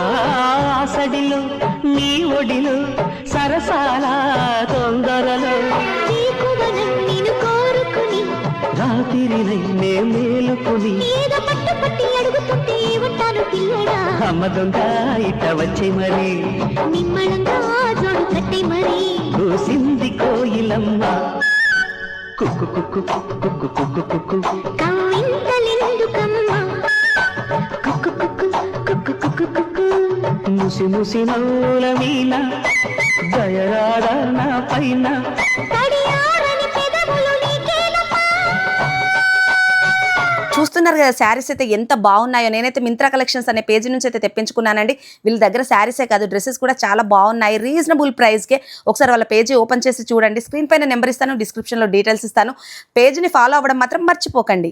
ఆసడిలో నీ ఒడిలో సరసాల తొందరలో రాత్రినై నే మేలుకుని అమ్మ దొంగ ఇట వచ్చే మరి కూసింది కోయిలమ్మ కుక్కు కుక్కు కుక్కు కుక్కు కుక్కు ముసి ముసి నవ్వుల మీన దయరాడా నా పైన చూస్తున్నారు కదా శారీస్ అయితే ఎంత బాగున్నాయో. నేనైతే మింత్రా కలెక్షన్స్ అనే పేజీ నుంచి అయితే తెప్పించుకున్నానండి. వీళ్ళ దగ్గర శారీసే కాదు డ్రెస్సెస్ కూడా చాలా బాగున్నాయి రీజనబుల్ ప్రైస్కే. ఒకసారి వాళ్ళ పేజీ ఓపెన్ చేసి చూడండి. స్క్రీన్ పైన నెంబర్ ఇస్తాను, డిస్క్రిప్షన్లో డీటెయిల్స్ ఇస్తాను. పేజీని ఫాలో అవ్వడం మాత్రం మర్చిపోకండి.